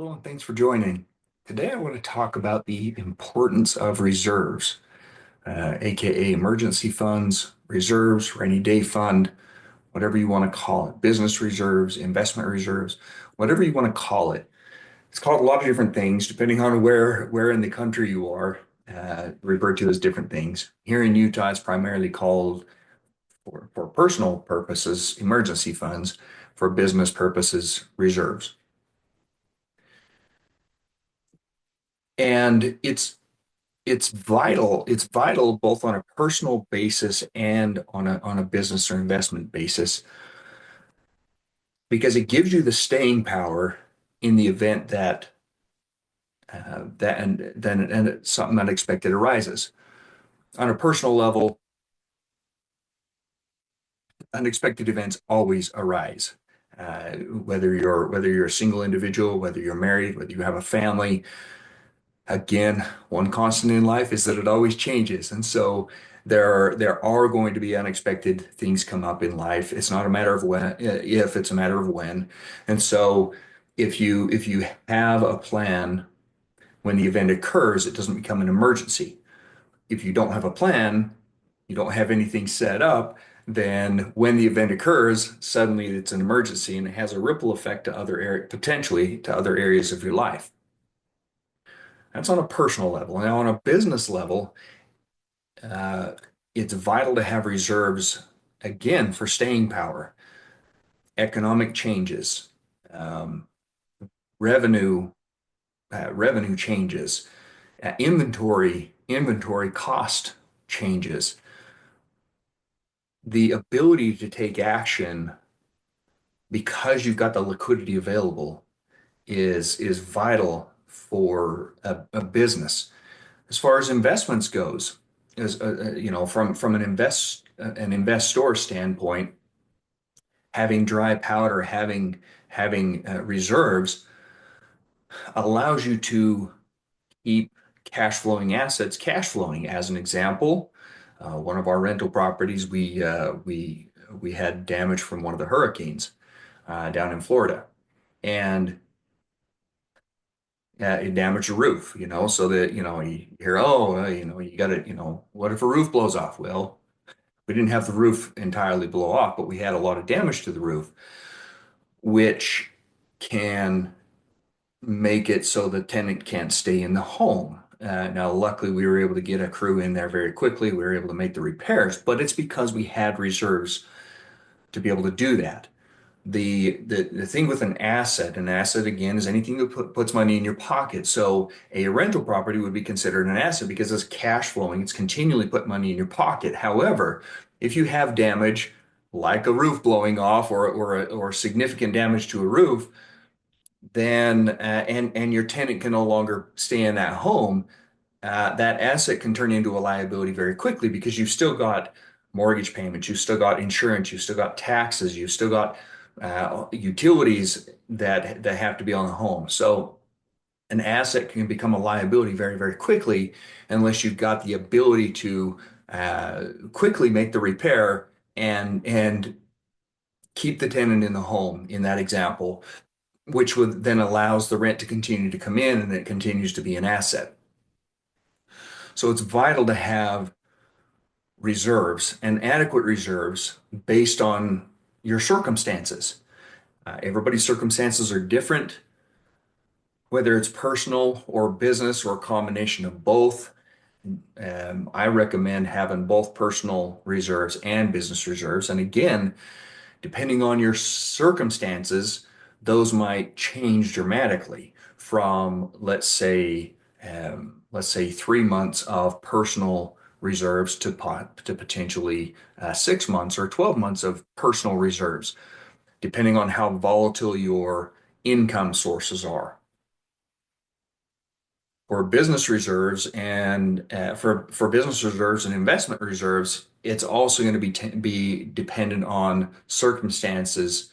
Hello, and thanks for joining. Today, I want to talk about the importance of reserves, aka emergency funds, reserves, rainy day fund, whatever you want to call it, business reserves, investment reserves, whatever you want to call it. It's called a lot of different things depending on where in the country you are, referred to as different things. Here in Utah, it's primarily called for personal purposes, emergency funds, for business purposes, reserves. And it's vital both on a personal basis and on a business or investment basis because it gives you the staying power in the event that then something unexpected arises. On a personal level, unexpected events always arise. Whether you're a single individual, whether you're married, whether you have a family, again, one constant in life is that it always changes. And so there are going to be unexpected things come up in life. It's not a matter of when, if, it's a matter of when. And so if you have a plan when the event occurs, it doesn't become an emergency. If you don't have a plan, you don't have anything set up, then when the event occurs, suddenly it's an emergency and it has a ripple effect to potentially to other areas of your life. That's on a personal level. Now, on a business level, uh, it's vital to have reserves, again, for staying power, economic changes, um, revenue, revenue changes, inventory cost changes. The ability to take action because you've got the liquidity available is vital for a business. As far as investments goes, as from an investor standpoint, having dry powder, having reserves allows you to keep cash flowing assets cash flowing. As an example, one of our rental properties, we had damage from one of the hurricanes down in Florida, and it damaged a roof, so that, you hear, oh, you got to, what if a roof blows off? Well, we didn't have the roof entirely blow off, but we had a lot of damage to the roof, which can make it so the tenant can't stay in the home. Now, luckily, we were able to get a crew in there very quickly. We were able to make the repairs, but it's because we had reserves to be able to do that. The thing with an asset again is anything that puts money in your pocket. So a rental property would be considered an asset because it's cash flowing. It's continually put money in your pocket. However, if you have damage like a roof blowing off or significant damage to a roof, then and your tenant can no longer stay in that home, that asset can turn into a liability very quickly because you've still got mortgage payments, you've still got insurance, you've still got taxes, you've still got utilities that have to be on the home. So an asset can become a liability very, very quickly unless you've got the ability to quickly make the repair and keep the tenant in the home in that example, which would then allows the rent to continue to come in and it continues to be an asset. So it's vital to have reserves and adequate reserves based on your circumstances. Everybody's circumstances are different, whether it's personal or business or a combination of both. I recommend having both personal reserves and business reserves. And again, depending on your circumstances, those might change dramatically from, let's say 3 months of personal reserves to potentially 6 months or 12 months of personal reserves, depending on how volatile your income sources are. For business reserves and for business reserves and investment reserves, it's also going to be dependent on circumstances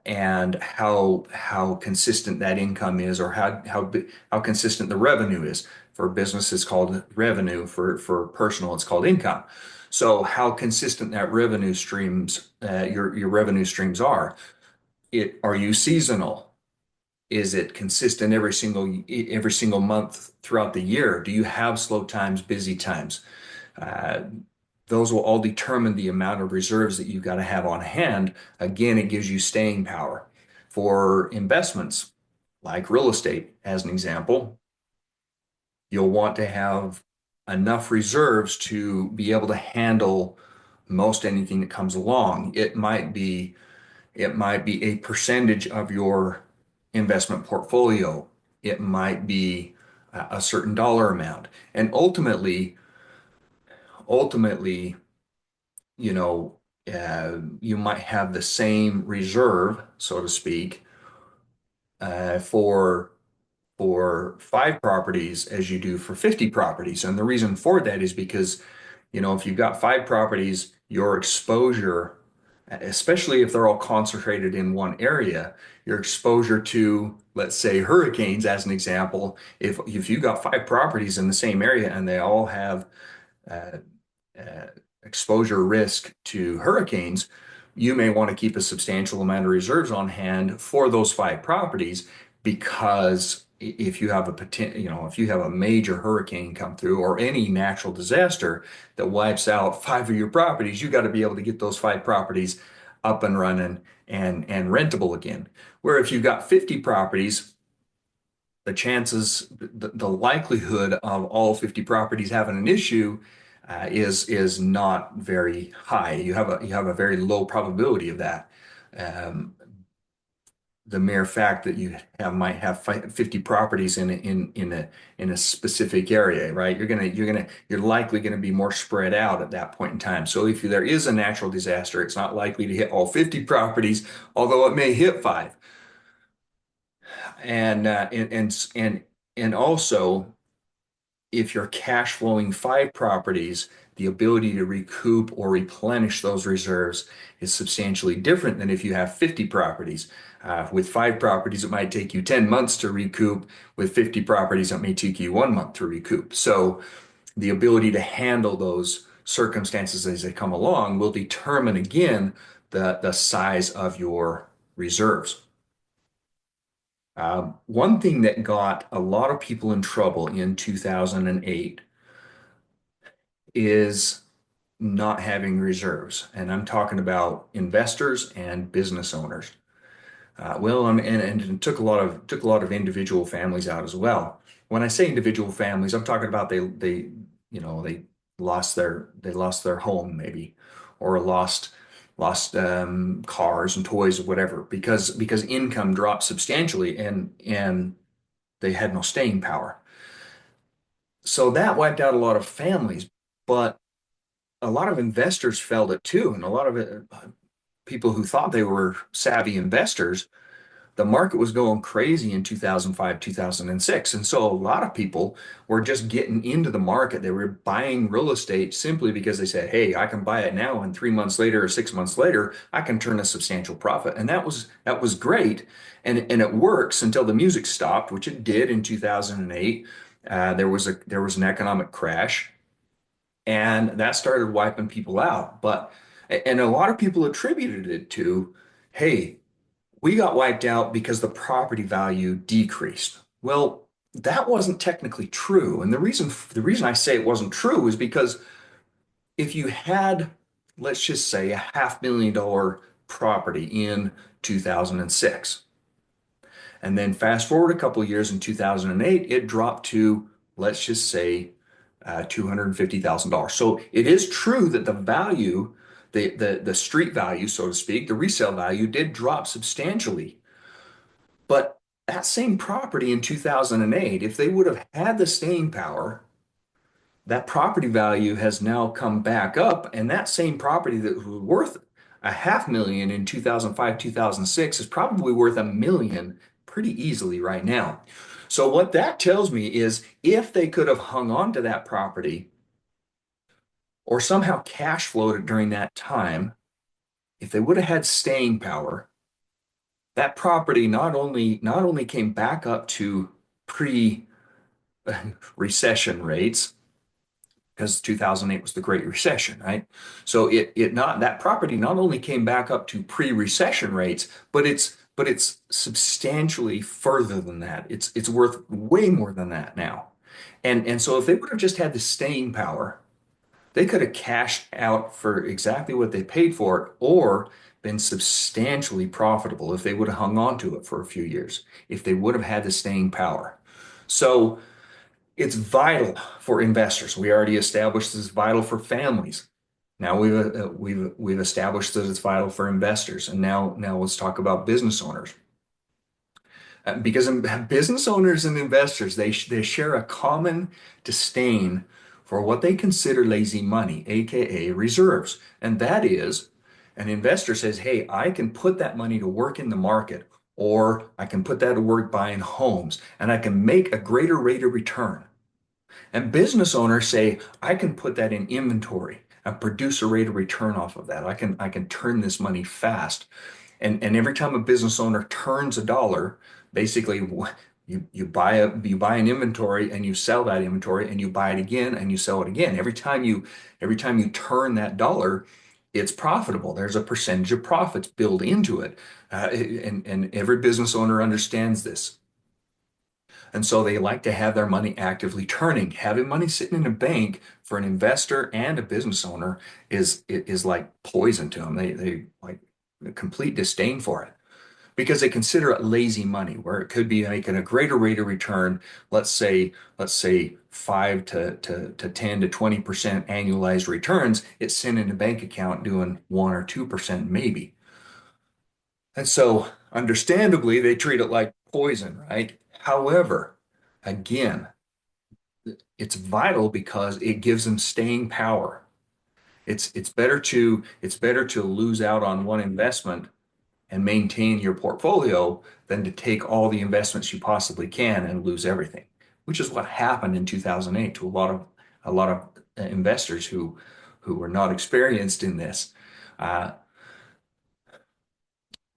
and how consistent that income is, or how consistent the revenue is. For business, it's called revenue. For personal, it's called income. So how consistent that revenue streams, your revenue streams are. Are you seasonal? Is it consistent every single month throughout the year? Do you have slow times, busy times? Uh, those will all determine the amount of reserves that you've got to have on hand. Again, it gives you staying power. For investments, like real estate, as an example, you'll want to have enough reserves to be able to handle most anything that comes along. It might be a percentage of your investment portfolio. It might be a certain dollar amount. And ultimately, you know, you might have the same reserve, so to speak, for five properties as you do for 50 properties. And the reason for that is because, if you've got five properties, your exposure, especially if they're all concentrated in one area, your exposure to, let's say, hurricanes, as an example, if you've got five properties in the same area and they all have uh, uh, exposure risk to hurricanes, you may want to keep a substantial amount of reserves on hand for those five properties because if you have if you have a major hurricane come through or any natural disaster that wipes out five of your properties, you got to be able to get those five properties up and running and rentable again. Where if you've got 50 properties, the likelihood of all 50 properties having an issue is not very high. You have a very low probability of that. Um, the mere fact that might have 50 properties in a specific area, right? You're likely gonna be more spread out at that point in time. So if there is a natural disaster, it's not likely to hit all 50 properties, although it may hit five. And also, if you're cash flowing five properties, the ability to recoup or replenish those reserves is substantially different than if you have 50 properties. With five properties, it might take you 10 months to recoup. With 50 properties, it may take you 1 month to recoup. So the ability to handle those circumstances as they come along will determine again the size of your reserves. One thing that got a lot of people in trouble in 2008 is not having reserves. And I'm talking about investors and business owners. And it took a lot of individual families out as well. When I say individual families, I'm talking about they lost their home maybe, or lost cars and toys or whatever because income dropped substantially and they had no staying power. So that wiped out a lot of families, but a lot of investors felt it too, and a lot of people who thought they were savvy investors. The market was going crazy in 2005, 2006. And so a lot of people were just getting into the market. They were buying real estate simply because they said, hey, I can buy it now, and 3 months later or 6 months later, I can turn a substantial profit. And that was great. And it works until the music stopped, which it did in 2008. There was an economic crash, and that started wiping people out. And a lot of people attributed it to, hey, we got wiped out because the property value decreased. Well, that wasn't technically true. And the reason I say it wasn't true is because if you had, let's just say, $500,000 property in 2006, and then fast forward a couple of years in 2008, it dropped to, let's just say, $250,000. So it is true that the value, the street value, so to speak, the resale value did drop substantially. But that same property in 2008, if they would have had the staying power, that property value has now come back up, and that same property that was worth a 500,000 in 2005, 2006 is probably worth 1 million pretty easily right now. So what that tells me is if they could have hung on to that property or somehow cash flowed it during that time, if they would have had staying power, that property not only came back up to pre recession rates, because 2008 was the Great Recession, right? So it not that property not only came back up to pre-recession rates, but it's substantially further than that. It's worth way more than that now. And so if they would have just had the staying power, they could have cashed out for exactly what they paid for it or been substantially profitable if they would have hung on to it for a few years, if they would have had the staying power. So it's vital for investors. We already established it's vital for families. Now we've established that it's vital for investors, and now let's talk about business owners. Because business owners and investors, they share a common disdain for what they consider lazy money, aka reserves. And that is, an investor says, hey, I can put that money to work in the market, or I can put that to work buying homes, and I can make a greater rate of return. And business owners say, I can put that in inventory and produce a rate of return off of that. I can turn this money fast. And every time a business owner turns a dollar, basically you buy an inventory and you sell that inventory and you buy it again and you sell it again. Every time you turn that dollar, it's profitable. There's a percentage of profits built into it. And every business owner understands this. And so they like to have their money actively turning. Having money sitting in a bank for an investor and a business owner is like poison to them. They like a complete disdain for it because they consider it lazy money, where it could be making a greater rate of return. Let's say 5 to 10 to 20% annualized returns. It's sitting in a bank account doing 1 or 2% maybe. And so, understandably, they treat it like poison, right? However, again, it's vital because it gives them staying power. It's better to lose out on one investment and maintain your portfolio than to take all the investments you possibly can and lose everything, which is what happened in 2008 to a lot of investors who were not experienced in this. Uh,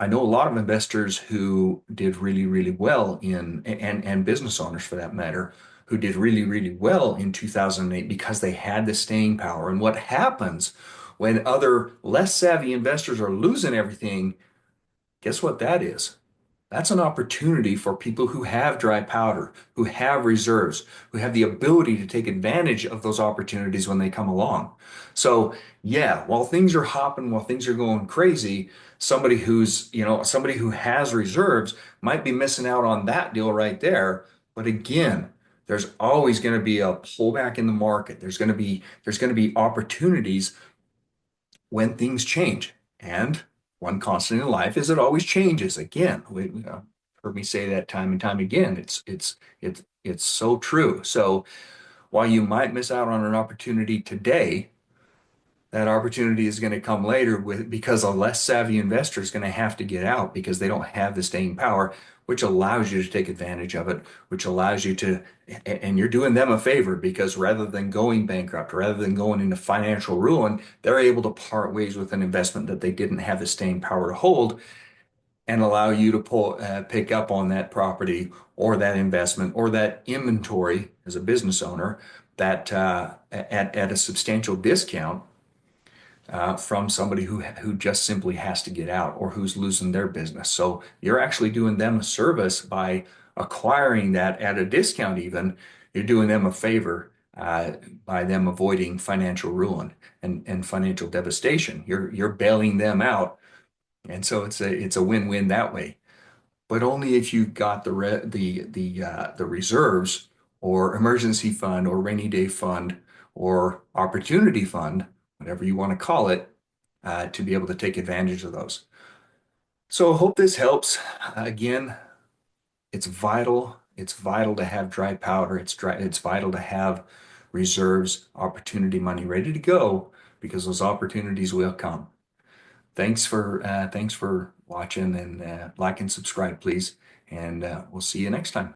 I know a lot of investors who did really, really well and business owners for that matter, who did really, really well in 2008 because they had the staying power. And what happens when other less savvy investors are losing everything? Guess what that is? That's an opportunity for people who have dry powder, who have reserves, who have the ability to take advantage of those opportunities when they come along. So, yeah, while things are hopping, while things are going crazy, somebody who has reserves might be missing out on that deal right there. But again, there's always going to be a pullback in the market. There's going to be opportunities when things change. And one constant in life is it always changes. Again, heard me say that time and time again. It's so true. So while you might miss out on an opportunity today, that opportunity is going to come later because a less savvy investor is going to have to get out because they don't have the staying power, which allows you to take advantage of it, which allows you to, and you're doing them a favor because rather than going bankrupt, rather than going into financial ruin, they're able to part ways with an investment that they didn't have the staying power to hold and allow you to pick up on that property or that investment or that inventory as a business owner that at a substantial discount from somebody who just simply has to get out or who's losing their business. So you're actually doing them a service by acquiring that at a discount even. You're doing them a favor by them avoiding financial ruin and financial devastation. You're bailing them out. And so it's a win-win that way, but only if you've got the reserves or emergency fund or rainy day fund or opportunity fund, whatever you want to call it, to be able to take advantage of those. So I hope this helps. Again, it's vital. It's vital to have dry powder. It's vital to have reserves, opportunity money ready to go because those opportunities will come. Thanks for watching and like and subscribe, please. And we'll see you next time.